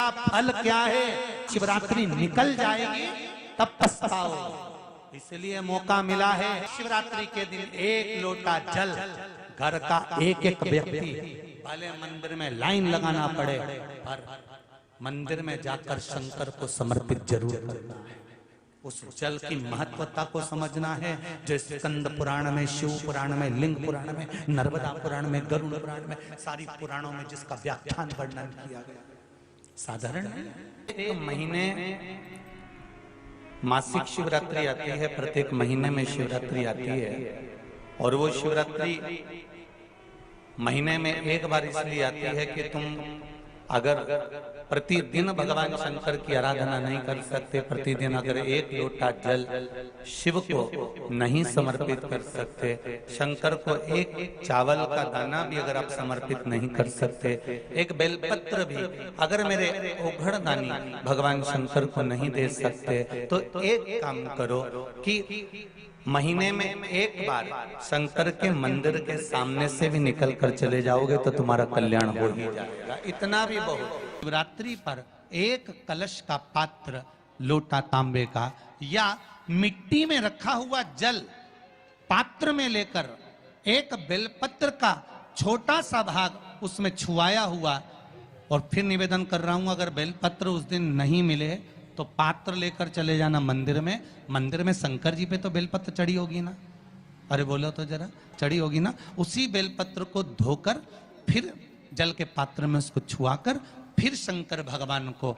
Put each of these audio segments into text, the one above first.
का फल क्या है? शिवरात्रि निकल जाएगी तब पछताओ। इसलिए मौका मिला है शिवरात्रि के दिन एक लोटा जल घर का एक एक व्यक्ति, भले मंदिर में लाइन लगाना पड़े पर मंदिर में जाकर शंकर को समर्पित जरूर करना है। उस जल की महत्वता को समझना है, जो स्कंद पुराण में, शिव पुराण में, लिंग पुराण में, नर्मदा पुराण में, गरुड़ पुराण में, सारी पुराणों में जिसका व्याख्यान वर्णन किया गया। साधारण एक महीने मासिक शिवरात्रि आती है, प्रत्येक महीने में शिवरात्रि आती है, और वो शिवरात्रि महीने में एक बार इसलिए आती है कि तुम अगर प्रतिदिन भगवान शंकर की आराधना नहीं कर सकते, प्रतिदिन अगर एक लोटा जल शिव को नहीं समर्पित कर सकते, शंकर को एक चावल का दाना भी अगर आप समर्पित नहीं कर सकते, एक बेलपत्र भी अगर मेरे ओघड़दानी भगवान शंकर को नहीं दे सकते, तो एक काम करो कि महीने में एक बार शंकर के मंदिर के सामने से भी निकल कर चले जाओगे तो तुम्हारा कल्याण हो ही जाएगा। इतना भी बहुत। शिवरात्रि पर एक कलश का पात्र, लोटा तांबे का या मिट्टी में रखा हुआ जल पात्र में लेकर एक बेलपत्र का छोटा सा भाग उसमें छुआया हुआ, और फिर निवेदन कर रहा हूं अगर बेलपत्र उस दिन नहीं मिले तो पात्र लेकर चले जाना मंदिर में। मंदिर में शंकर जी पे तो बेलपत्र चढ़ी होगी ना, अरे बोलो तो जरा, चढ़ी होगी ना। उसी बेलपत्र को धोकर फिर जल के पात्र में उसको छुआकर फिर शंकर भगवान को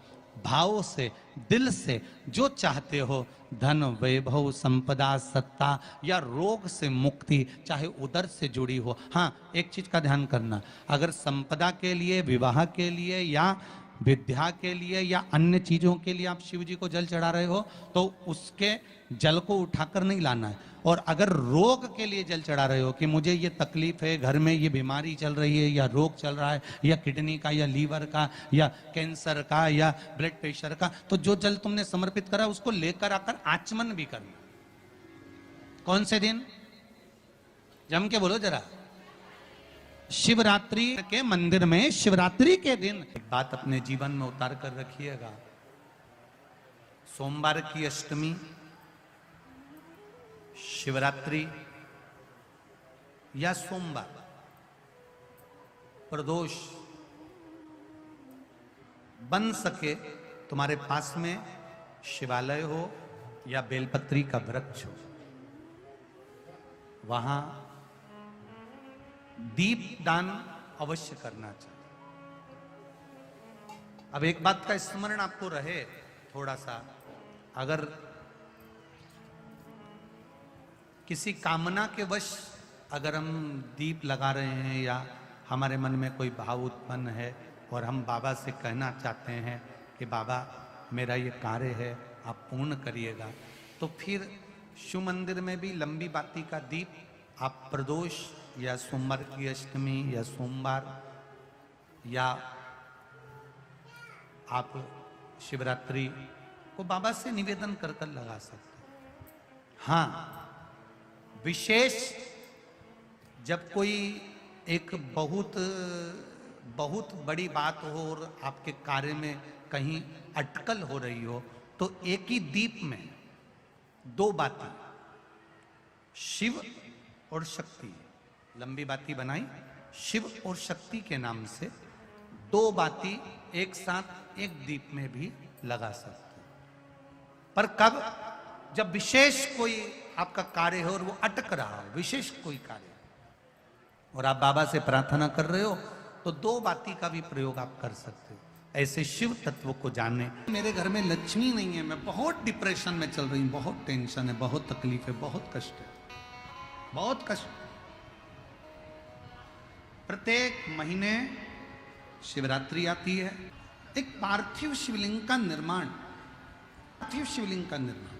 भाव से, दिल से जो चाहते हो, धन, वैभव, संपदा, सत्ता या रोग से मुक्ति, चाहे उदर से जुड़ी हो। हाँ, एक चीज का ध्यान करना, अगर संपदा के लिए, विवाह के लिए या विद्या के लिए या अन्य चीजों के लिए आप शिव जी को जल चढ़ा रहे हो तो उसके जल को उठाकर नहीं लाना है। और अगर रोग के लिए जल चढ़ा रहे हो कि मुझे ये तकलीफ है, घर में ये बीमारी चल रही है या रोग चल रहा है या किडनी का या लीवर का या कैंसर का या ब्लड प्रेशर का, तो जो जल तुमने समर्पित करा उसको लेकर आकर आचमन भी करना। कौन से दिन? जम के बोलो जरा। शिवरात्रि के मंदिर में शिवरात्रि के दिन एक बात अपने जीवन में उतार कर रखिएगा। सोमवार की अष्टमी, शिवरात्रि या सोमवार, प्रदोष, बन सके तुम्हारे पास में शिवालय हो या बेलपत्री का वृक्ष हो, वहां दीप दान अवश्य करना चाहिए। अब एक बात का स्मरण आपको रहे थोड़ा सा, अगर किसी कामना के वश अगर हम दीप लगा रहे हैं या हमारे मन में कोई भाव उत्पन्न है और हम बाबा से कहना चाहते हैं कि बाबा मेरा ये कार्य है आप पूर्ण करिएगा, तो फिर शिव मंदिर में भी लंबी बाती का दीप आप प्रदोष या सोमवार की अष्टमी या सोमवार या आप शिवरात्रि को बाबा से निवेदन कर कर लगा सकते हैं। हाँ, विशेष जब कोई एक बहुत बड़ी बात हो और आपके कार्य में कहीं अटकल हो रही हो, तो एक ही दीप में दो बाती, शिव और शक्ति, लंबी बाती बनाई शिव और शक्ति के नाम से, दो बाती एक साथ एक दीप में भी लगा सकते हैं। पर कब? जब विशेष कोई आपका कार्य हो और वो अटक रहा हो, विशेष कोई कार्य, और आप बाबा से प्रार्थना कर रहे हो, तो दो बाती का भी प्रयोग आप कर सकते हो। ऐसे शिव तत्व को जानने। मेरे घर में लक्ष्मी नहीं है, मैं बहुत डिप्रेशन में चल रही हूँ, बहुत टेंशन है, बहुत तकलीफ है, बहुत कष्ट है, बहुत कष्ट। प्रत्येक महीने शिवरात्रि आती है, एक पार्थिव शिवलिंग का निर्माण, पार्थिव शिवलिंग का निर्माण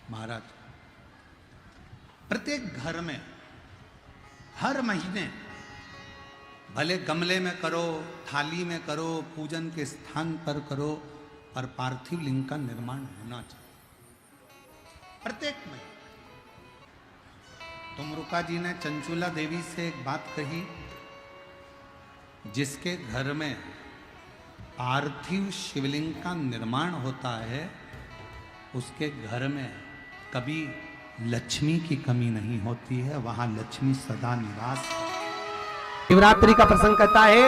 महाराज प्रत्येक घर में हर महीने, भले गमले में करो, थाली में करो, पूजन के स्थान पर करो, पर पार्थिव लिंग का निर्माण होना चाहिए प्रत्येक महीने। तुमरुका जी ने चंचुला देवी से एक बात कही, जिसके घर में पार्थिव शिवलिंग का निर्माण होता है, उसके घर में कभी लक्ष्मी की कमी नहीं होती है, वहां लक्ष्मी सदा निवास है। शिवरात्रि का प्रसंग कहता है,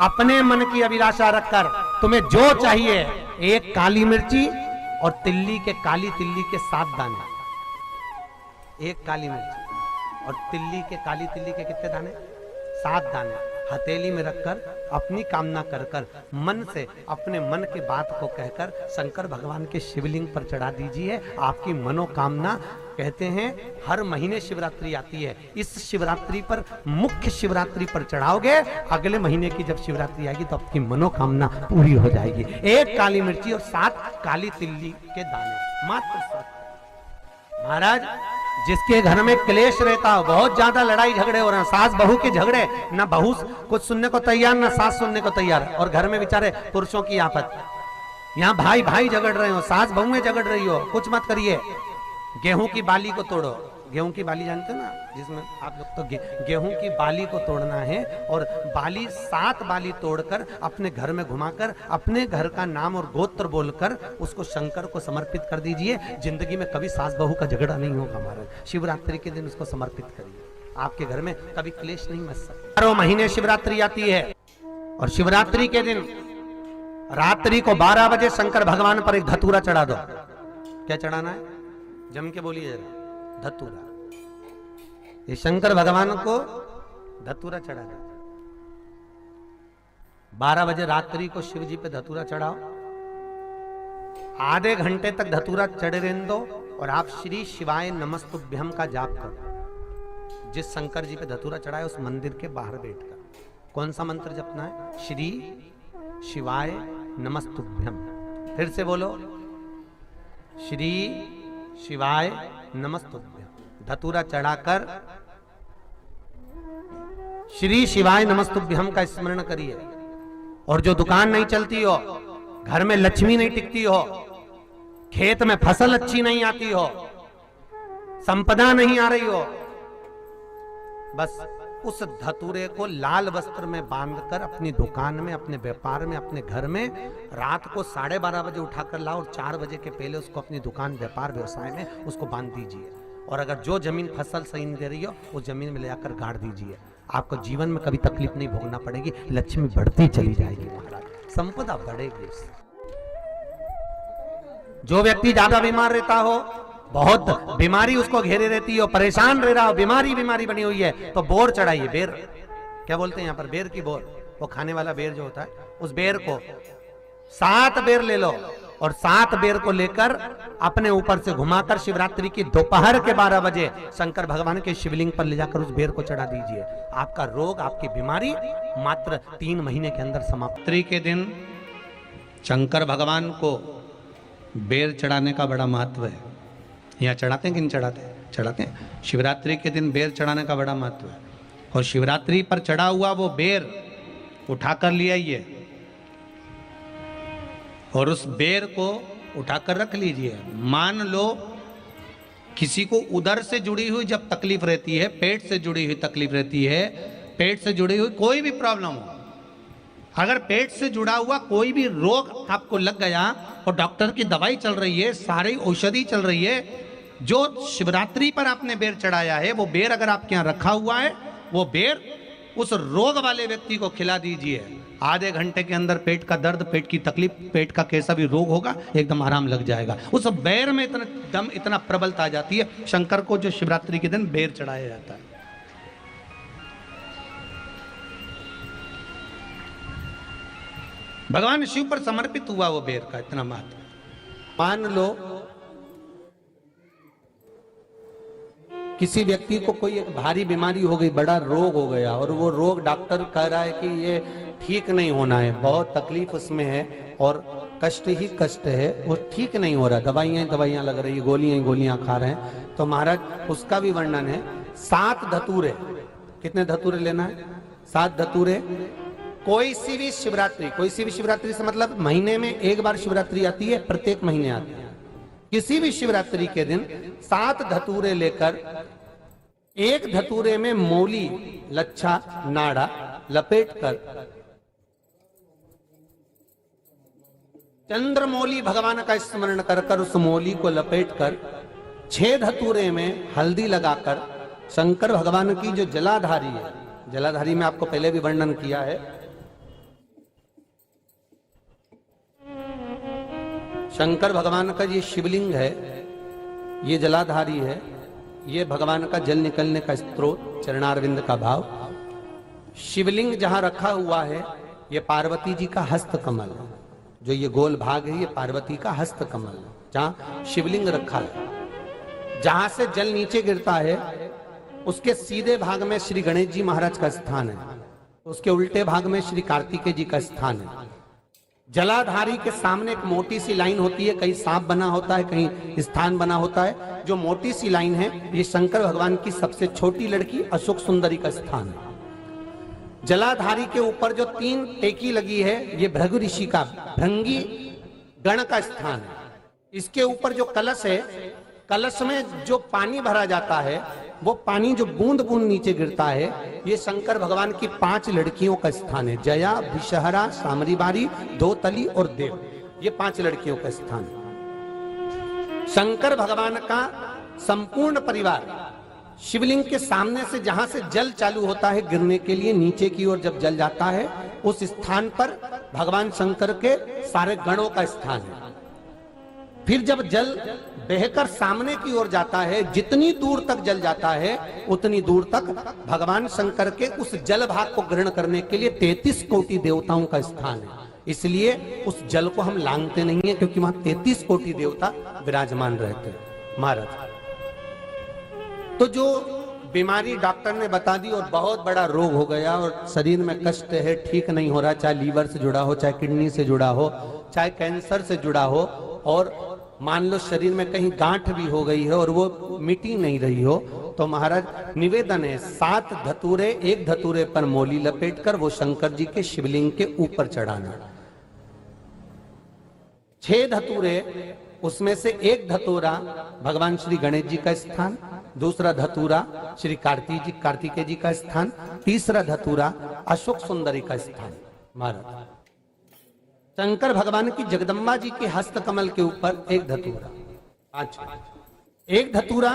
अपने मन की अभिलाषा रखकर तुम्हें जो चाहिए, एक काली मिर्ची और काली तिल्ली के 7 दाने। एक काली मिर्ची और काली तिल्ली के कितने दाने? 7 दाने हथेली में रखकर अपनी कामना कर मन से अपने मन की बात को कहकर शंकर भगवान के शिवलिंग पर चढ़ा दीजिए। आपकी मनोकामना, कहते हैं हर महीने शिवरात्रि आती है, इस शिवरात्रि पर, मुख्य शिवरात्रि पर चढ़ाओगे, अगले महीने की जब शिवरात्रि आएगी तो आपकी मनोकामना पूरी हो जाएगी। एक काली मिर्ची और 7 काली तिल्ली के दाने, मात्र 7। महाराज, जिसके घर में क्लेश रहता हो, बहुत ज्यादा लड़ाई झगड़े हो रहे हैं, सास बहू के झगड़े, ना बहू कुछ सुनने को तैयार ना सास सुनने को तैयार, और घर में बेचारे पुरुषों की आफत, यहाँ भाई भाई झगड़ रहे हो, सास बहू में झगड़ रही हो, कुछ मत करिए। गेहूं की बाली को तोड़ो। गेहूं की बाली जानते हो ना, जिसमें आप लोग तो गेहूं की बाली को तोड़ना है, और बाली 7 बाली तोड़कर अपने घर में घुमाकर अपने घर का नाम और गोत्र बोलकर उसको शंकर को समर्पित कर दीजिए। जिंदगी में कभी सास बहू का झगड़ा नहीं होगा। हमारा शिवरात्रि के दिन उसको समर्पित करिए, आपके घर में कभी क्लेश नहीं मच सकता। 12 महीने शिवरात्रि आती है, और शिवरात्रि के दिन रात्रि को 12 बजे शंकर भगवान पर एक धतूरा चढ़ा दो। क्या चढ़ाना है? जम के बोलिए जरा। धतूरा। ये शंकर भगवान को धतूरा चढ़ा दो। 12 बजे रात्रि को शिव जी पे धतूरा चढ़ाओ, आधे घंटे तक धतूरा चढ़े रहने दो, और आप श्री शिवाय नमस्तुभ्यम का जाप करो। जिस शंकर जी पे धतूरा चढ़ाए उस मंदिर के बाहर बैठकर कौन सा मंत्र जपना है? श्री शिवाय नमस्तुभ्यम। फिर से बोलो, श्री शिवाय नमस्तुभ्यम। धतूरा चढ़ाकर श्री शिवाय नमस्तुभ्यम का स्मरण करिए। और जो दुकान नहीं चलती हो, घर में लक्ष्मी नहीं टिकती हो, खेत में फसल अच्छी नहीं आती हो, संपदा नहीं आ रही हो, बस उस धतूरे को लाल वस्त्र में बांधकर अपनी दुकान में, अपने व्यापार में, अपने घर में रात को 12:30 बजे उठाकर लाओ, और 4 बजे के पहले उसको अपनी दुकान, व्यापार, व्यवसाय में उसको बांध दीजिए। और अगर जो जमीन फसल सही नहीं दे रही हो, उस जमीन में ले जाकर गाड़ दीजिए। आपको जीवन में कभी तकलीफ नहीं भोगना पड़ेगी, लक्ष्मी बढ़ती चली जाएगी महाराज, संपदा बढ़ेगी। जो व्यक्ति ज्यादा बीमार रहता हो, बहुत बीमारी उसको घेरे रहती है, परेशान रह रहा हो, बीमारी बनी हुई है, तो बोर चढ़ाइए। बेर, क्या बोलते हैं यहाँ पर? बेर की बोर, वो खाने वाला बेर जो होता है, उस बेर को 7 बेर ले लो, और 7 बेर को लेकर अपने ऊपर से घुमाकर शिवरात्रि की दोपहर के 12 बजे शंकर भगवान के शिवलिंग पर ले जाकर उस बेर को चढ़ा दीजिए। आपका रोग, आपकी बीमारी मात्र 3 महीने के अंदर समाप्त। शिवरात्रि के दिन शंकर भगवान को बेर चढ़ाने का बड़ा महत्व है। यहाँ चढ़ाते हैं कि नहीं चढ़ाते? चढ़ाते हैं। शिवरात्रि के दिन बेर चढ़ाने का बड़ा महत्व है। और शिवरात्रि पर चढ़ा हुआ वो बेर उठाकर ले आइए, और उस बेर को उठाकर रख लीजिए। मान लो किसी को उदर से जुड़ी हुई जब तकलीफ रहती है, पेट से जुड़ी हुई तकलीफ रहती है, पेट से जुड़ी हुई कोई भी प्रॉब्लम हो, अगर पेट से जुड़ा हुआ कोई भी रोग आपको लग गया और डॉक्टर की दवाई चल रही है, सारी औषधि चल रही है, जो शिवरात्रि पर आपने बेर चढ़ाया है, वो बेर अगर आपके यहाँ रखा हुआ है, वो बेर उस रोग वाले व्यक्ति को खिला दीजिए। आधे घंटे के अंदर पेट का दर्द, पेट की तकलीफ, पेट का कैसा भी रोग होगा, एकदम आराम लग जाएगा। उस बेर में इतना दम, इतना प्रबलता आ जाती है शंकर को, जो शिवरात्रि के दिन बेर चढ़ाया जाता है। भगवान शिव पर समर्पित हुआ वो बेर का इतना महत्व। मान लो किसी व्यक्ति को कोई एक भारी बीमारी हो गई, बड़ा रोग हो गया, और वो रोग डॉक्टर कह रहा है कि ये ठीक नहीं होना है, बहुत तकलीफ उसमें है और कष्ट ही कष्ट है, वो ठीक नहीं हो रहा, दवाइयां लग रही, गोलियां खा रहे हैं, तो महाराज उसका भी वर्णन है। 7 धतूरे, कितने धतूरे लेना है? 7 धतूरे। कोई सी भी शिवरात्रि से मतलब महीने में एक बार शिवरात्रि आती है, प्रत्येक महीने आती है। किसी भी शिवरात्रि के दिन 7 धतूरे लेकर, एक धतूरे में मौली, लच्छा, नाड़ा लपेटकर चंद्रमौली भगवान का स्मरण कर कर उस मौली को लपेट कर 6 धतूरे में हल्दी लगाकर शंकर भगवान की जो जलाधारी है, जलाधारी में आपको पहले भी वर्णन किया है, शंकर भगवान का ये शिवलिंग है, ये जलाधारी है, ये भगवान का जल निकलने का स्रोत, चरणारविंद का भाव। शिवलिंग जहां रखा हुआ है ये पार्वती जी का हस्त कमल है, जो ये गोल भाग है ये पार्वती का हस्त कमल है, जहां शिवलिंग रखा है। जहां से जल नीचे गिरता है उसके सीधे भाग में श्री गणेश जी महाराज का स्थान है, उसके उल्टे भाग में श्री कार्तिकेय जी का स्थान है। जलाधारी के सामने एक मोटी सी लाइन होती है, कहीं सांप बना होता है, कहीं स्थान बना होता है। जो मोटी सी लाइन है ये शंकर भगवान की सबसे छोटी लड़की अशोक सुंदरी का स्थान है। जलाधारी के ऊपर जो 3 टेकी लगी है ये भृगु ऋषि का भृंगी गण का स्थान है। इसके ऊपर जो कलश है, कलश में जो पानी भरा जाता है वो पानी जो बूंद बूंद नीचे गिरता है ये शंकर भगवान की 5 लड़कियों का स्थान है। जया, विषहरा, सामरीबारी, धोतली और देव, ये 5 लड़कियों का स्थान है। शंकर भगवान का संपूर्ण परिवार शिवलिंग के सामने से जहां से जल चालू होता है गिरने के लिए नीचे की ओर जब जल जाता है उस स्थान पर भगवान शंकर के सारे गणों का स्थान है। फिर जब जल बहकर सामने की ओर जाता है, जितनी दूर तक जल जाता है उतनी दूर तक भगवान शंकर के उस जल भाग को ग्रहण करने के लिए 33 कोटि देवताओं का स्थान है। इसलिए उस जल को हम लांघते नहीं है, क्योंकि वहां 33 कोटि देवता विराजमान रहते हैं महाराज। तो जो बीमारी डॉक्टर ने बता दी और बहुत बड़ा रोग हो गया और शरीर में कष्ट है, ठीक नहीं हो रहा, चाहे लीवर से जुड़ा हो, चाहे किडनी से जुड़ा हो, चाहे कैंसर से जुड़ा हो, और मान लो शरीर में कहीं गांठ भी हो गई है और वो मिटी नहीं रही हो, तो महाराज निवेदन है 7 धतूरे, एक धतूरे पर मौली लपेटकर वो शंकर जी के शिवलिंग के ऊपर चढ़ाना। 6 धतूरे, उसमें से एक धतूरा भगवान श्री गणेश जी का स्थान, दूसरा धतूरा श्री कार्तिकेय जी का स्थान, तीसरा धतूरा अशोक सुंदरी का स्थान। महाराज शंकर भगवान की जगदम्बा जी के हस्त कमल के ऊपर एक धतूरा, एक धतूरा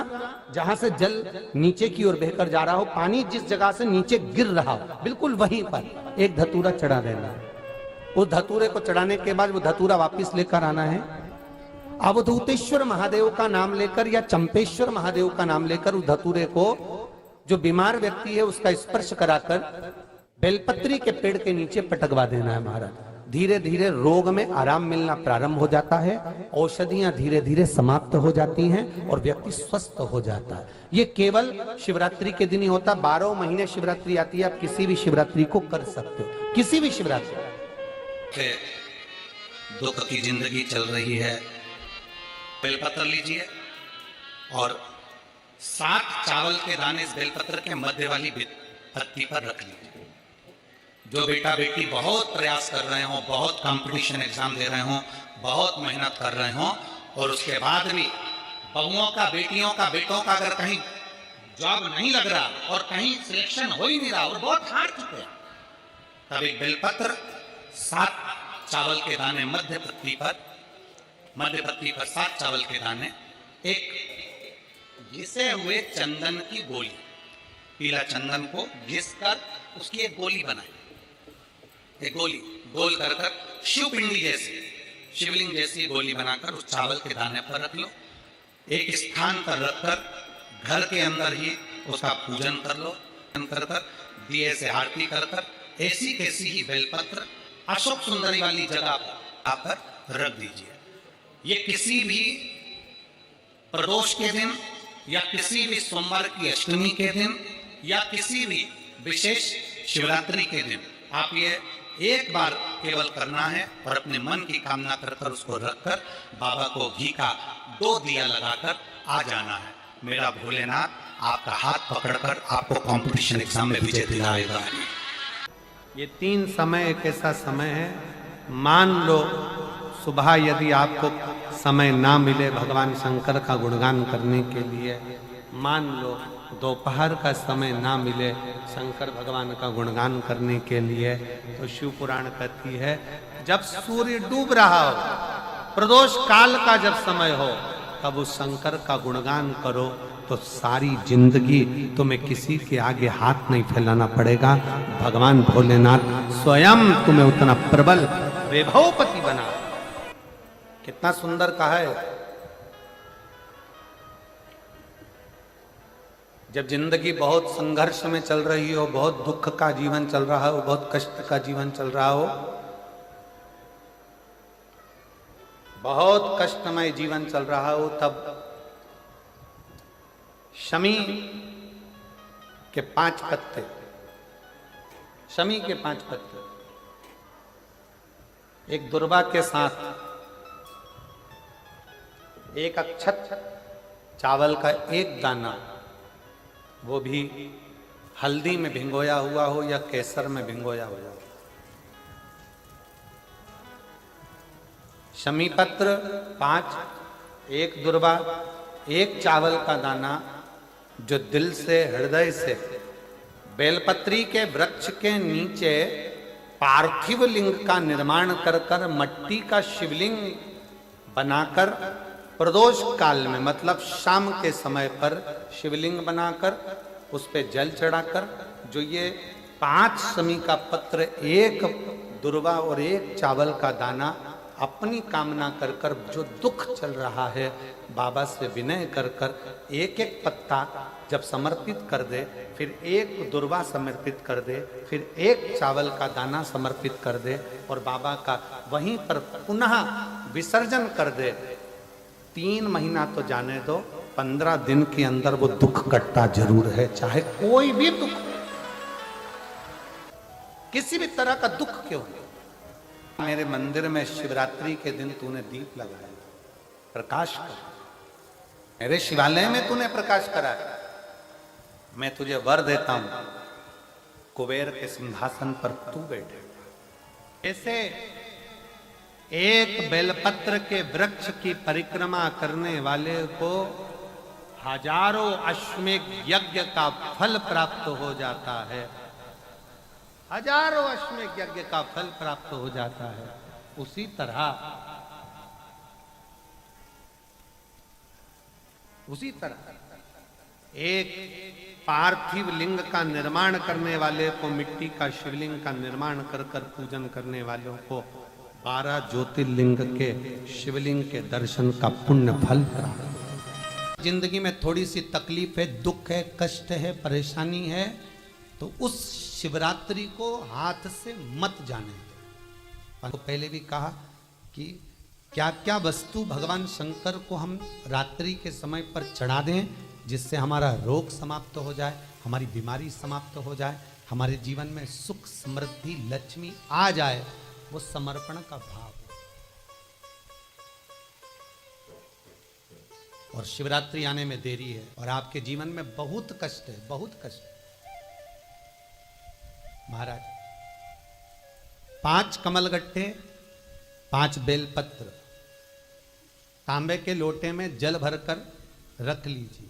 जहां से जल नीचे की ओर बहकर जा रहा हो, पानी जिस जगह से नीचे गिर रहा हो बिल्कुल वहीं पर एक धतूरा चढ़ा देना है। उस धतूरे को चढ़ाने के बाद वो धतूरा वापस लेकर आना है। अवधूतेश्वर महादेव का नाम लेकर या चंपेश्वर महादेव का नाम लेकर उस धतूरे को जो बीमार व्यक्ति है उसका स्पर्श कराकर बेलपत्री के पेड़ के नीचे पटकवा देना है महाराज। धीरे धीरे रोग में आराम मिलना प्रारंभ हो जाता है, औषधियां धीरे धीरे समाप्त हो जाती हैं और व्यक्ति स्वस्थ हो जाता है। ये केवल शिवरात्रि के दिन ही होता, 12 महीने शिवरात्रि आती है, आप किसी भी शिवरात्रि को कर सकते हो, किसी भी शिवरात्रि। दुख की जिंदगी चल रही है, बेलपत्र लीजिए और 7 चावल के दाने इस बेलपत्र के मध्य वाली पत्ती पर रख लीजिए। जो बेटा बेटी बहुत प्रयास कर रहे हो, बहुत कंपटीशन एग्जाम दे रहे हो, बहुत मेहनत कर रहे हो और उसके बाद भी बहुओं का, बेटियों का, बेटों का अगर कहीं जॉब नहीं लग रहा और कहीं सिलेक्शन हो ही नहीं रहा और बहुत हार चुके हैं, तब एक बेलपत्र 7 चावल के दाने मध्य पत्ती पर 7 चावल के दाने, एक घिसे हुए चंदन की गोली, पीला चंदन को घिस कर उसकी एक गोली बनाए, एक गोली गोल कर शिव पिंडी जैसी, शिवलिंग जैसी गोली बनाकर उस चावल के दाने पर रख लो। एक स्थान पर रखकर घर के अंदर ही उसका पूजन कर लो, कर दिए से आरती कर ऐसी कैसी ही बेलपत्र अशोक सुंदरी वाली जगह पर आकर रख दीजिए। ये किसी भी प्रदोष के दिन या किसी भी सोमवार की अष्टमी के दिन या किसी भी विशेष शिवरात्रि के दिन आप ये एक बार केवल करना है और अपने मन की कामना कर उसको रखकर बाबा को घी का 2 दिया लगाकर आ जाना है। मेरा भोलेनाथ आपका हाथ पकड़कर आपको कंपटीशन एग्जाम में विजय दिलाएगा। ये 3 समय एक ऐसा समय है, मान लो सुबह यदि आपको समय ना मिले भगवान शंकर का गुणगान करने के लिए, मान लो दोपहर का समय ना मिले शंकर भगवान का गुणगान करने के लिए, तो शिव पुराण कहती है जब सूर्य डूब रहा हो, प्रदोष काल का जब समय हो, तब उस शंकर का गुणगान करो तो सारी जिंदगी तुम्हें किसी के आगे हाथ नहीं फैलाना पड़ेगा। भगवान भोलेनाथ स्वयं तुम्हें उतना प्रबल वैभवपति बना। कितना सुंदर कहा है। जब जिंदगी बहुत संघर्ष में चल रही हो, बहुत दुख का जीवन चल रहा हो, बहुत कष्ट का जीवन चल रहा हो, बहुत कष्टमय जीवन चल रहा हो, तब शमी के 5 पत्ते, शमी के 5 पत्ते एक दुर्वा के साथ, एक अक्षत चावल का एक दाना, वो भी हल्दी में भिंगोया हुआ हो या केसर में भिंगोया हुआ हो, शमी पत्र 5, एक दुर्वा, एक चावल का दाना, जो दिल से हृदय से बेलपत्री के वृक्ष के नीचे पार्थिव लिंग का निर्माण कर कर मट्टी का शिवलिंग बनाकर प्रदोष काल में, मतलब शाम के समय पर शिवलिंग बनाकर उस पे जल चढ़ाकर, जो ये 5 शमी का पत्र, एक दुर्वा और एक चावल का दाना, अपनी कामना कर कर, जो दुख चल रहा है बाबा से विनय कर कर एक एक पत्ता जब समर्पित कर दे, फिर एक दुर्वा समर्पित कर दे, फिर एक चावल का दाना समर्पित कर दे और बाबा का वहीं पर पुनः विसर्जन कर दे, 3 महीना तो जाने दो, 15 दिन के अंदर वो दुख कटता जरूर है, चाहे कोई भी दुख, किसी भी तरह का दुख क्यों हो। मेरे मंदिर में शिवरात्रि के दिन तूने दीप लगाया, प्रकाश कर, मेरे शिवालय में तूने प्रकाश कराया, मैं तुझे वर देता हूं, कुबेर के सिंहासन पर तू बैठे। ऐसे एक बेलपत्र के वृक्ष की परिक्रमा करने वाले को हजारों अश्वमेध यज्ञ का फल प्राप्त हो जाता है, हजारों अश्वमेध यज्ञ का फल प्राप्त हो जाता है। उसी तरह एक पार्थिव लिंग का निर्माण करने वाले को, मिट्टी का शिवलिंग का निर्माण कर कर पूजन करने वालों को 12 ज्योतिर्लिंग के शिवलिंग के दर्शन का पुण्य फल प्राप्त। जिंदगी में थोड़ी सी तकलीफ है, दुख है, कष्ट है, परेशानी है, तो उस शिवरात्रि को हाथ से मत जाने दो। तो पहले भी कहा कि क्या क्या वस्तु भगवान शंकर को हम रात्रि के समय पर चढ़ा दें, जिससे हमारा रोग समाप्त हो जाए, हमारी बीमारी समाप्त हो जाए, हमारे जीवन में सुख समृद्धि लक्ष्मी आ जाए, वो समर्पण का भाव। और शिवरात्रि आने में देरी है और आपके जीवन में बहुत कष्ट है, बहुत कष्ट। महाराज 5 कमलगट्टे, 5 बेलपत्र तांबे के लोटे में जल भरकर रख लीजिए,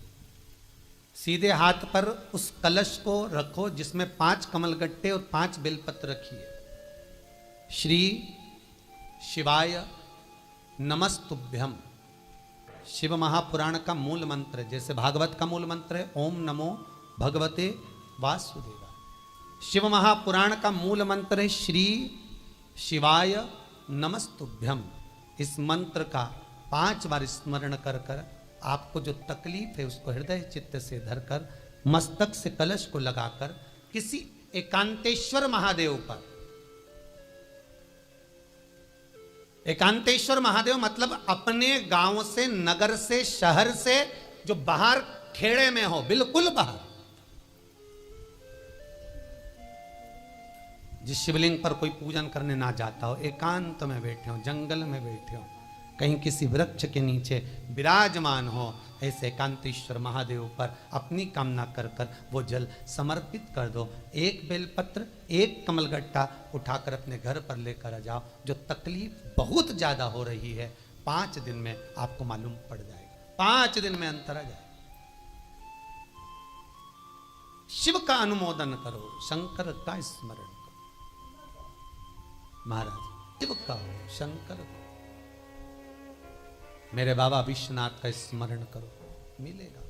सीधे हाथ पर उस कलश को रखो जिसमें 5 कमलगट्टे और 5 बेलपत्र रखिए। श्री शिवाय नमस्तुभ्यम, शिव महापुराण का मूल मंत्र, जैसे भागवत का मूल मंत्र है ओम नमो भगवते वासुदेवाय, शिव महापुराण का मूल मंत्र है श्री शिवाय नमस्तुभ्यम। इस मंत्र का 5 बार स्मरण कर कर आपको जो तकलीफ है उसको हृदय चित्त से धरकर मस्तक से कलश को लगाकर किसी एकांतेश्वर महादेव पर, एकांतेश्वर महादेव मतलब अपने गांव से, नगर से, शहर से जो बाहर खेड़े में हो, बिल्कुल बाहर, जिस शिवलिंग पर कोई पूजन करने ना जाता हो, एकांत में बैठे हो, जंगल में बैठे हो, कहीं किसी वृक्ष के नीचे विराजमान हो, ऐसे एकांतेश्वर महादेव पर अपनी कामना कर कर वो जल समर्पित कर दो। एक बेलपत्र, एक कमलगट्टा उठाकर अपने घर पर लेकर आ जाओ। जो तकलीफ बहुत ज्यादा हो रही है 5 दिन में आपको मालूम पड़ जाएगा, 5 दिन में अंतर आ जाएगा। शिव का अनुमोदन करो, शंकर का स्मरण करो। महाराज शिव का हो, शंकर को। मेरे बाबा विश्वनाथ का स्मरण करो, मिलेगा।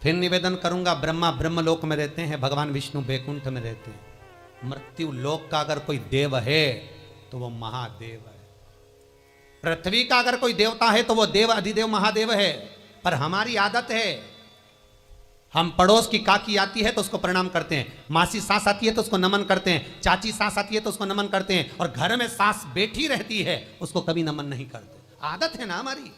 फिर निवेदन करूंगा, ब्रह्मा ब्रह्मलोक में रहते हैं, भगवान विष्णु बैकुंठ में रहते हैं। मृत्यु लोक का अगर कोई देव है तो वो महादेव है। पृथ्वी का अगर कोई देवता है तो वो देव अधिदेव महादेव है। पर हमारी आदत है, हम पड़ोस की काकी आती है तो उसको प्रणाम करते हैं, मासी सास आती है तो उसको नमन करते हैं, चाची सास आती है तो उसको नमन करते हैं, और घर में सास बैठी रहती है उसको कभी नमन नहीं करते। आदत है ना हमारी।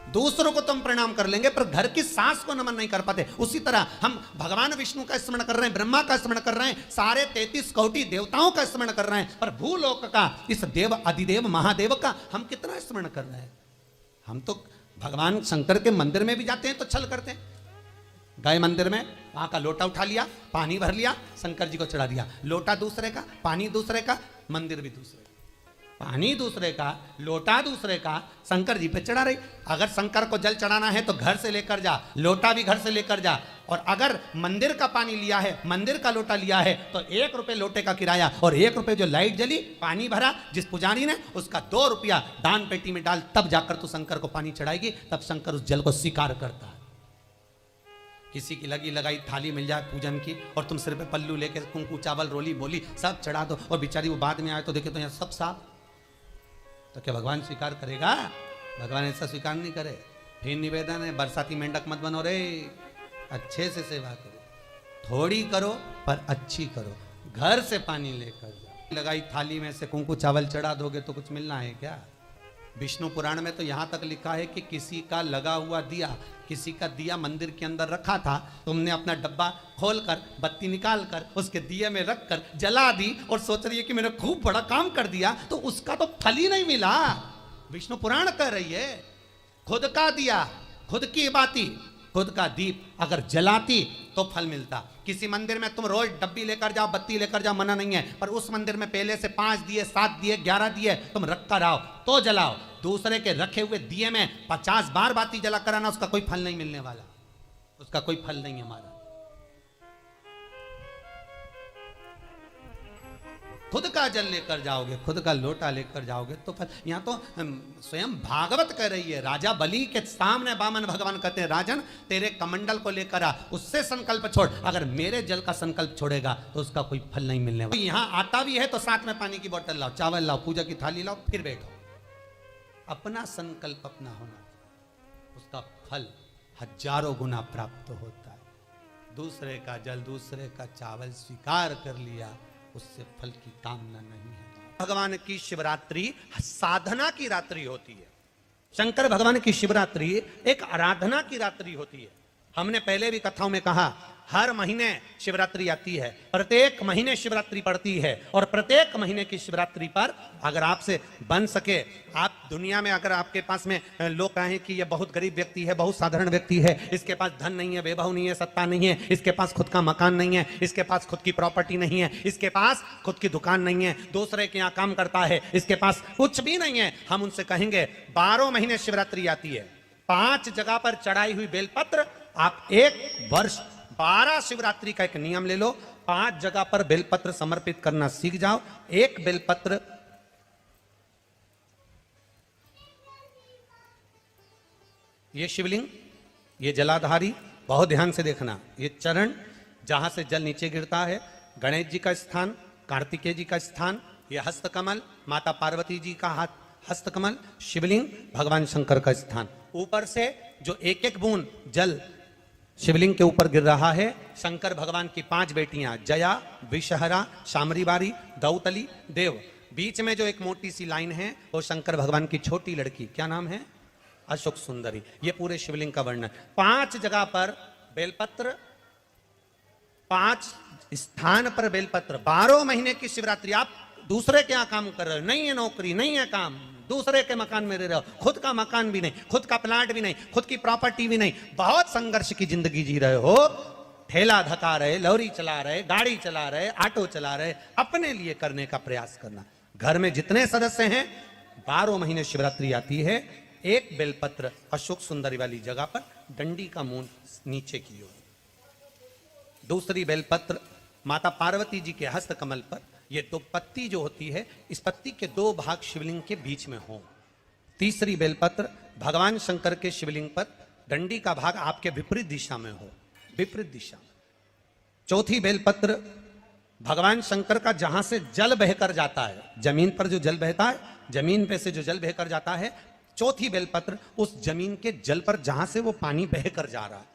दूसरों को तुम प्रणाम कर लेंगे पर घर की सास को नमन नहीं कर पाते। उसी तरह हम भगवान विष्णु का स्मरण कर रहे हैं, ब्रह्मा का स्मरण कर रहे हैं, सारे 33 कोटि देवताओं का स्मरण कर रहे हैं, पर भूलोक का इस देव अधिदेव महादेव का हम कितना स्मरण कर रहे हैं। हम तो भगवान शंकर के मंदिर में भी जाते हैं तो छल करते हैं। गए मंदिर में, वहां का लोटा उठा लिया, पानी भर लिया, शंकर जी को चढ़ा दिया। लोटा दूसरे का, पानी दूसरे का, मंदिर भी दूसरे का। पानी दूसरे का, लोटा दूसरे का, शंकर जी पे चढ़ा रही। अगर शंकर को जल चढ़ाना है तो घर से लेकर जा, लोटा भी घर से लेकर जा। और अगर मंदिर का पानी लिया है, मंदिर का लोटा लिया है तो 1 रुपये लोटे का किराया, और 1 रुपये जो लाइट जली, पानी भरा जिस पुजारी ने, उसका 2 रुपया दान पेटी में डाल, तब जाकर तू शंकर को पानी चढ़ाएगी, तब शंकर उस जल को स्वीकार करता है। किसी की लगी लगाई थाली मिल जाए पूजन की, और तुम सिर पे पल्लू लेके कुंकू चावल रोली बोली सब चढ़ा दो, और बेचारी वो बाद में आए तो देखे तो यहाँ सब साफ, तो क्या भगवान स्वीकार करेगा? भगवान ऐसा स्वीकार नहीं करे। फिर निवेदन है, बरसाती मेंढक मत बनो रे, अच्छे से सेवा करो, थोड़ी करो पर अच्छी करो। घर से पानी लेकर जाओ, लगाई थाली में से कुंकू चावल चढ़ा दोगे तो कुछ मिलना है क्या? विष्णु पुराण में तो यहां तक लिखा है कि किसी का लगा हुआ दिया, किसी का दिया मंदिर के अंदर रखा था, तुमने अपना डब्बा खोलकर बत्ती निकाल कर उसके दिए में रखकर जला दी और सोच रही है कि मैंने खूब बड़ा काम कर दिया, तो उसका तो फल ही नहीं मिला। विष्णु पुराण कह रही है, खुद का दिया, खुद की बाती, खुद का दीप अगर जलाती तो फल मिलता। किसी मंदिर में तुम रोज डब्बी लेकर जाओ, बत्ती लेकर जाओ, मना नहीं है, पर उस मंदिर में पहले से 5 दिए, 7 दिए, 11 दिए तुम रख कर आओ तो जलाओ। दूसरे के रखे हुए दिए में 50 बार बाती जला कर आना, उसका कोई फल नहीं मिलने वाला, उसका कोई फल नहीं हमारा। खुद का जल लेकर जाओगे, खुद का लोटा लेकर जाओगे तो फल। यहां तो स्वयं भागवत कह रही है, राजा बलि के सामने वामन भगवान कहते हैं, राजन तेरे कमंडल को लेकर आ, उससे संकल्प छोड़, अगर मेरे जल का संकल्प छोड़ेगा तो उसका कोई फल नहीं मिलने वाला। यहां आता भी है तो साथ में पानी की बोतल लाओ, चावल लाओ, पूजा की थाली लाओ, फिर बैठो। अपना संकल्प अपना होना, उसका फल हजारों गुना प्राप्त होता है। दूसरे का जल, दूसरे का चावल स्वीकार कर लिया, उससे फल की कामना नहीं है। भगवान की शिवरात्रि साधना की रात्रि होती है। शंकर भगवान की शिवरात्रि एक आराधना की रात्रि होती है। हमने पहले भी कथाओं में कहा, हर महीने शिवरात्रि आती है, प्रत्येक महीने शिवरात्रि पड़ती है, और प्रत्येक महीने की शिवरात्रि पर अगर आपसे बन सके, आप दुनिया में अगर आपके पास में लोग कहें कि ये बहुत गरीब व्यक्ति है, बहुत साधारण व्यक्ति है, इसके पास धन नहीं है, वैभव नहीं है, सत्ता नहीं है, इसके पास खुद का मकान नहीं है, इसके पास खुद की प्रॉपर्टी नहीं है, इसके पास खुद की दुकान नहीं है, दूसरे के यहाँ काम करता है, इसके पास कुछ भी नहीं है, हम उनसे कहेंगे 12 महीने शिवरात्रि आती है, 5 जगह पर चढ़ाई हुई बेलपत्र, आप 1 वर्ष 12 शिवरात्रि का एक नियम ले लो, 5 जगह पर बेलपत्र समर्पित करना सीख जाओ। 1 बेलपत्र ये शिवलिंग, ये जलाधारी, बहुत ध्यान से देखना, ये चरण जहां से जल नीचे गिरता है, गणेश जी का स्थान, कार्तिकेय जी का स्थान, ये हस्तकमल, माता पार्वती जी का हाथ हस्तकमल, शिवलिंग भगवान शंकर का स्थान। ऊपर से जो एक एक बूंद जल शिवलिंग के ऊपर गिर रहा है, शंकर भगवान की 5 बेटियां, जया, विषहरा, शामरीबारी, दौतली, देव। बीच में जो एक मोटी सी लाइन है वो शंकर भगवान की छोटी लड़की, क्या नाम है? अशोक सुंदरी। ये पूरे शिवलिंग का वर्णन। 5 जगह पर बेलपत्र, 5 स्थान पर बेलपत्र। 12 महीने की शिवरात्रि। आप दूसरे के यहाँ काम कर रहे हो, नहीं है नौकरी, नहीं है काम, दूसरे के मकान में रह रहे हो, खुद का मकान भी नहीं, खुद का प्लाट भी नहीं, खुद की प्रॉपर्टी भी नहीं, बहुत संघर्ष की जिंदगी जी रहे हो, ठेला धका रहे, लॉरी चला रहे, गाड़ी चला रहे, ऑटो चला रहे, अपने लिए करने का प्रयास करना। घर में जितने सदस्य हैं, 12 महीने शिवरात्रि आती है, 1 बेलपत्र अशोक सुंदरी वाली जगह पर, डंडी का मुंह नीचे की ओर, दूसरी बेलपत्र माता पार्वती जी के हस्त कमल पर, ये दो पत्ती जो होती है, इस पत्ती के दो भाग शिवलिंग के बीच में हो। तीसरी बेलपत्र भगवान शंकर के शिवलिंग पर डंडी का भाग आपके विपरीत दिशा में हो, विपरीत दिशा में। चौथी बेलपत्र भगवान शंकर का जहां से जल बहकर जाता है, जमीन पर जो जल बहता है, जमीन पे से जो जल बहकर जाता है, चौथी बेलपत्र उस जमीन के जल पर जहां से वो पानी बहकर जा रहा है,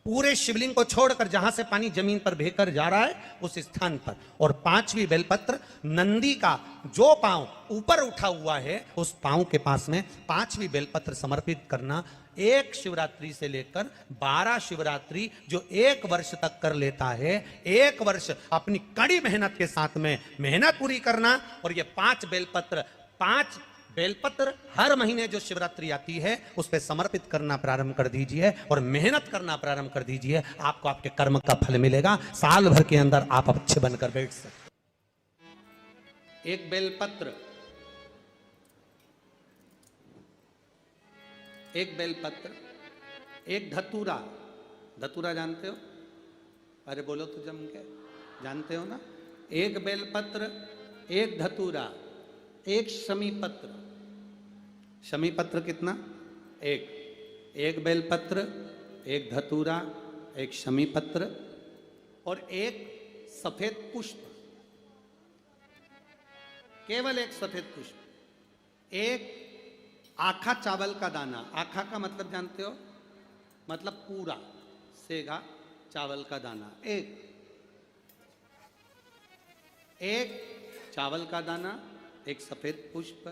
पूरे शिवलिंग को छोड़कर जहां से पानी जमीन पर बहकर जा रहा है उस स्थान पर। और पांचवी बेलपत्र नंदी का जो पांव ऊपर उठा हुआ है उस पांव के पास में पांचवी बेलपत्र समर्पित करना। एक शिवरात्रि से लेकर 12 शिवरात्रि जो एक वर्ष तक कर लेता है, एक वर्ष अपनी कड़ी मेहनत के साथ में मेहनत पूरी करना। और ये 5 बेलपत्र हर महीने जो शिवरात्रि आती है उस पे समर्पित करना प्रारंभ कर दीजिए और मेहनत करना प्रारंभ कर दीजिए। आपको आपके कर्म का फल मिलेगा। साल भर के अंदर आप अच्छे बनकर बैठ सकते। एक बेलपत्र, एक बेलपत्र, एक धतूरा। धतूरा जानते हो? अरे बोलो तो जम के, जानते हो ना? एक बेलपत्र, एक धतूरा, एक शमीपत्र। शमीपत्र कितना? एक बेलपत्र, एक धतूरा, एक शमीपत्र और एक सफेद पुष्प। केवल एक सफेद पुष्प। एक आखा चावल का दाना। आखा का मतलब जानते हो? मतलब पूरा सेगा चावल का दाना। एक चावल का दाना, एक सफेद पुष्प,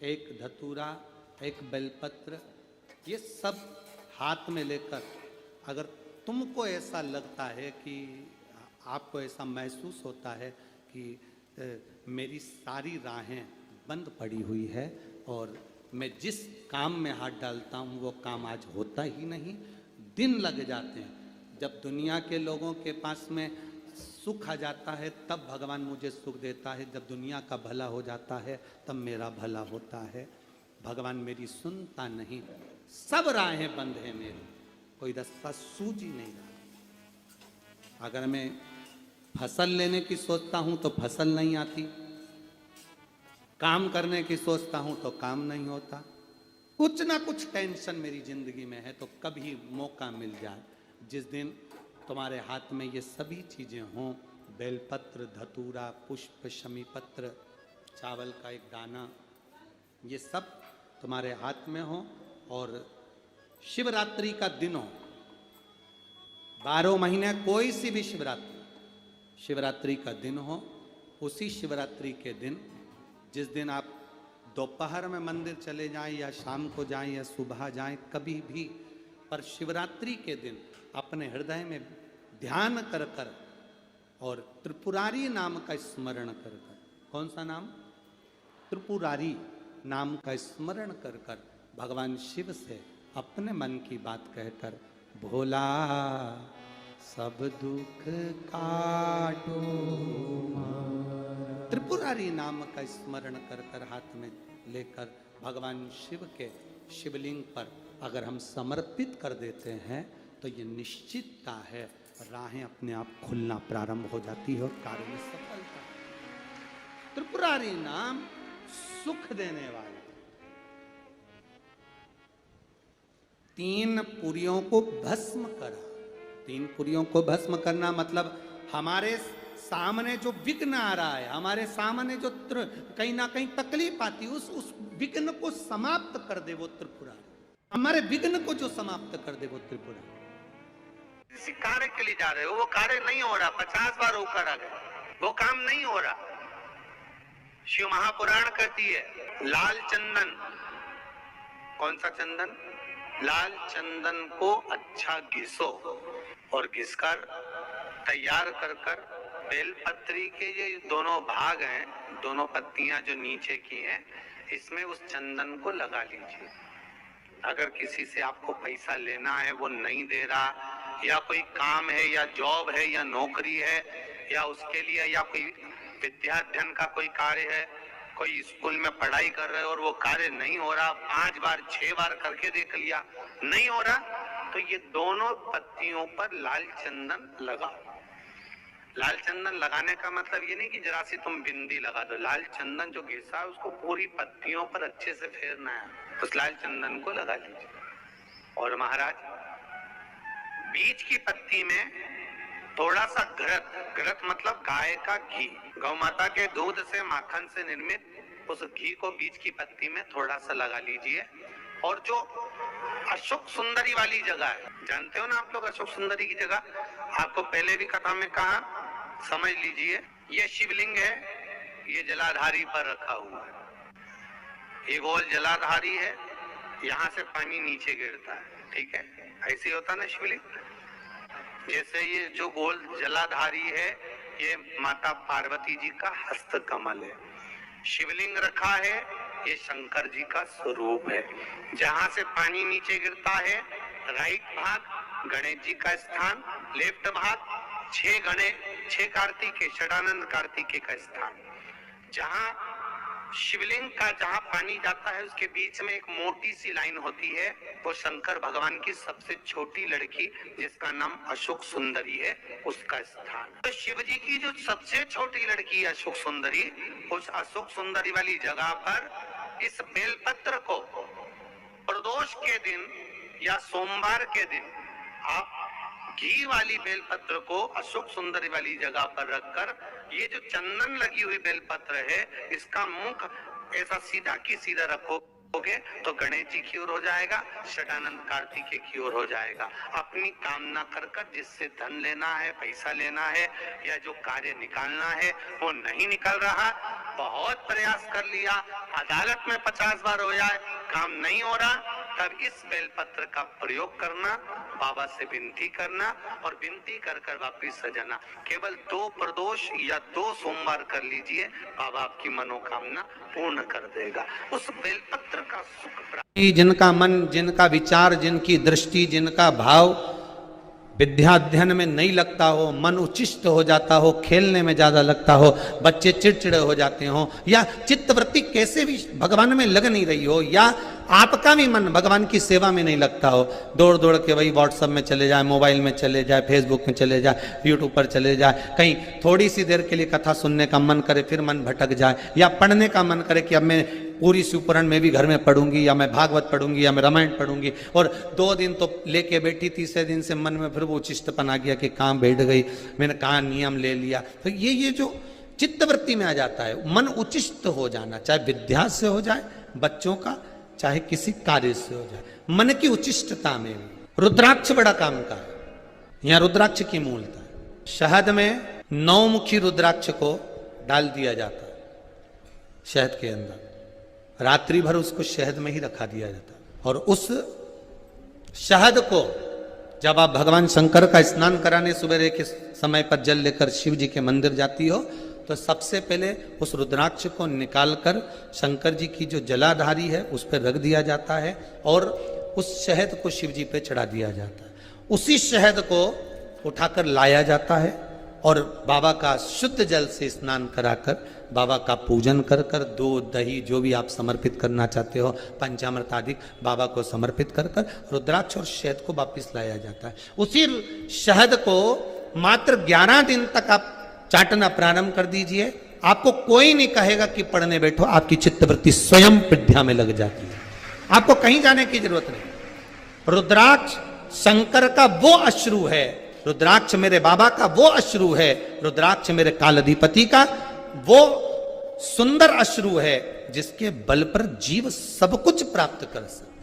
एक धतूरा, एक बेलपत्र, ये सब हाथ में लेकर अगर तुमको ऐसा लगता है कि आपको ऐसा महसूस होता है कि मेरी सारी राहें बंद पड़ी हुई है और मैं जिस काम में हाथ डालता हूँ वो काम आज होता ही नहीं, दिन लग जाते हैं। जब दुनिया के लोगों के पास में सुख आ जाता है तब भगवान मुझे सुख देता है, जब दुनिया का भला हो जाता है तब मेरा भला होता है। भगवान मेरी सुनता नहीं, सब राहें बंद है मेरी, कोई रास्ता सूझ ही नहीं रहा। अगर मैं फसल लेने की सोचता हूं तो फसल नहीं आती, काम करने की सोचता हूं तो काम नहीं होता। कुछ ना कुछ टेंशन मेरी जिंदगी में है। तो कभी मौका मिल जाए जिस दिन तुम्हारे हाथ में ये सभी चीजें हों, बेलपत्र, धतूरा, पुष्प, शमीपत्र, चावल का एक दाना, ये सब तुम्हारे हाथ में हो और शिवरात्रि का दिन हो, 12 महीने कोई सी भी शिवरात्रि का दिन हो, उसी शिवरात्रि के दिन जिस दिन आप दोपहर में मंदिर चले जाएं या शाम को जाएं या सुबह जाएं, कभी भी, पर शिवरात्रि के दिन अपने हृदय में ध्यान कर कर और त्रिपुरारी नाम का स्मरण कर कर। कौन सा नाम? त्रिपुरारी नाम का स्मरण कर कर भगवान शिव से अपने मन की बात कहकर, भोला सब दुख काटो, त्रिपुरारी नाम का स्मरण कर कर हाथ में लेकर भगवान शिव के शिवलिंग पर अगर हम समर्पित कर देते हैं तो ये निश्चितता है राहें अपने आप खुलना प्रारंभ हो जाती है और कार्य में सफलता। त्रिपुरारी नाम सुख देने वाला। 3 पुरियों को भस्म करा। 3 पुरियों को भस्म करना मतलब हमारे सामने जो विघ्न आ रहा है, हमारे सामने जो कहीं ना कहीं तकलीफ आती है, उस विघ्न को समाप्त कर दे वो त्रिपुरारी। हमारे विघ्न को जो समाप्त कर दे वो त्रिपुरारी। किसी कार्य के लिए जा रहे हो, वो कार्य नहीं हो रहा, 50 बार होकर आ गए, वो काम नहीं हो रहा। शिव महापुराण कहती है लाल चंदन, कौन सा चंदन? लाल चंदन को अच्छा घिसो और घिसकर तैयार कर कर बेलपत्री के ये दोनों भाग हैं, दोनों पत्तियां जो नीचे की हैं, इसमें उस चंदन को लगा लीजिए। अगर किसी से आपको पैसा लेना है, वो नहीं दे रहा, या कोई काम है या जॉब है या नौकरी है या उसके लिए, या कोई विद्याध्ययन का कोई कार्य है, कोई स्कूल में पढ़ाई कर रहे हो और वो कार्य नहीं हो रहा, 5 बार 6 बार करके देख लिया, नहीं हो रहा, तो ये दोनों पत्तियों पर लाल चंदन लगाओ। लाल चंदन लगाने का मतलब ये नहीं कि जरा सी तुम बिंदी लगा दो। लाल चंदन जो घिसा है उसको पूरी पत्तियों पर अच्छे से फेरना है, उस लाल चंदन को लगा लीजिए। और महाराज बीच की पत्ती में थोड़ा सा घृत मतलब गाय का घी, गौ माता के दूध से माखन से निर्मित उस घी को बीच की पत्ती में थोड़ा सा लगा लीजिए। और जो अशोक सुंदरी वाली जगह है, जानते हो ना आप लोग अशोक सुंदरी की जगह, आपको पहले भी कथा में कहा, समझ लीजिए ये शिवलिंग है, ये जलाधारी पर रखा हुआ है। ये गोल जलाधारी है, यहाँ से पानी नीचे गिरता है, ठीक है, ऐसे होता ना शिवलिंग। जैसे ये जो गोल जलाधारी है ये माता पार्वती जी का हस्त कमल है। शिवलिंग रखा है, ये शंकर जी का स्वरूप है। जहां से पानी नीचे गिरता है राइट भाग गणेश जी का स्थान, लेफ्ट भाग 6 कार्तिकेय षडानंद कार्तिकेय का स्थान। जहां शिवलिंग का जहां पानी जाता है उसके बीच में एक मोटी सी लाइन होती है, वो शंकर भगवान की सबसे छोटी लड़की जिसका नाम अशोक सुंदरी है उसका स्थान। तो शिव जी की जो सबसे छोटी लड़की है अशोक सुंदरी, उस अशोक सुंदरी वाली जगह पर इस बेलपत्र को प्रदोष के दिन या सोमवार के दिन आप घी वाली बेलपत्र को अशोक सुंदरी वाली जगह पर रखकर, ये जो चंदन लगी हुई बेलपत्र है इसका मुख ऐसा सीधा की सीधा रखोगे तो गणेश जी की ओर हो जाएगा, षडानंद कार्तिकेय की ओर हो जाएगा। अपनी कामना कर कर जिससे धन लेना है, पैसा लेना है या जो कार्य निकालना है वो नहीं निकल रहा, बहुत प्रयास कर लिया, अदालत में 50 बार हो जाए, काम नहीं हो रहा, तब इस बेलपत्र का प्रयोग करना, बाबा से विनती करना और विनती कर कर वापिस सजाना। केवल 2 प्रदोष या 2 सोमवार कर लीजिए, बाबा आपकी मनोकामना पूर्ण कर देगा। उस बेलपत्र का सुख प्राप्त। जिनका मन, जिनका विचार, जिनकी दृष्टि, जिनका भाव विद्या अध्ययन में नहीं लगता हो, मन उच्चिष्ट हो जाता हो, खेलने में ज्यादा लगता हो, बच्चे चिड़चिड़े हो जाते हो, या चित्तवृत्ति कैसे भी भगवान में लग नहीं रही हो, या आपका भी मन भगवान की सेवा में नहीं लगता हो, दौड़ दौड़ के वही व्हाट्सएप में चले जाए, मोबाइल में चले जाए, फेसबुक में चले जाए, यूट्यूब पर चले जाए, कहीं थोड़ी सी देर के लिए कथा सुनने का मन करे फिर मन भटक जाए, या पढ़ने का मन करे कि अब मैं पूरी शिवपुराण में भी घर में पढ़ूंगी, या मैं भागवत पढ़ूंगी, या मैं रामायण पढ़ूंगी, और 2 दिन तो लेके बैठी, तीसरे दिन से मन में फिर वो चिष्टपन आ गया कि कहाँ बैठ गई, मैंने कहाँ नियम ले लिया। तो ये जो चित्तवृत्ति में आ जाता है, मन उचिष्ट हो जाना, चाहे विद्या से हो जाए बच्चों का, चाहे किसी कार्य से हो जाए, मन की उचिष्टता में भी। रुद्राक्ष बड़ा काम का है, यहाँ रुद्राक्ष की मूलता है। शहद में 9 मुखी रुद्राक्ष को डाल दिया जाता है शहद के अंदर, रात्रि भर उसको शहद में ही रखा दिया जाता है, और उस शहद को जब आप भगवान शंकर का स्नान कराने सुबह के समय पर जल लेकर शिव जी के मंदिर जाती हो, तो सबसे पहले उस रुद्राक्ष को निकालकर शंकर जी की जो जलाधारी है उस पर रख दिया जाता है, और उस शहद को शिव जी पे चढ़ा दिया जाता है। उसी शहद को उठाकर लाया जाता है और बाबा का शुद्ध जल से स्नान कराकर, बाबा का पूजन कर कर, दूध दही जो भी आप समर्पित करना चाहते हो, पंचामृत आदि बाबा को समर्पित कर कर रुद्राक्ष और शहद को वापिस लाया जाता है। उसी शहद को मात्र 11 दिन तक आप चाटना प्रारंभ कर दीजिए, आपको कोई नहीं कहेगा कि पढ़ने बैठो, आपकी चित्तवृत्ति स्वयं विद्या में लग जाती है, आपको कहीं जाने की जरूरत नहीं। रुद्राक्ष शंकर का वो अश्रु है, रुद्राक्ष मेरे बाबा का वो अश्रु है, रुद्राक्ष मेरे कालाधिपति का वो सुंदर अश्रु है जिसके बल पर जीव सब कुछ प्राप्त कर सकता।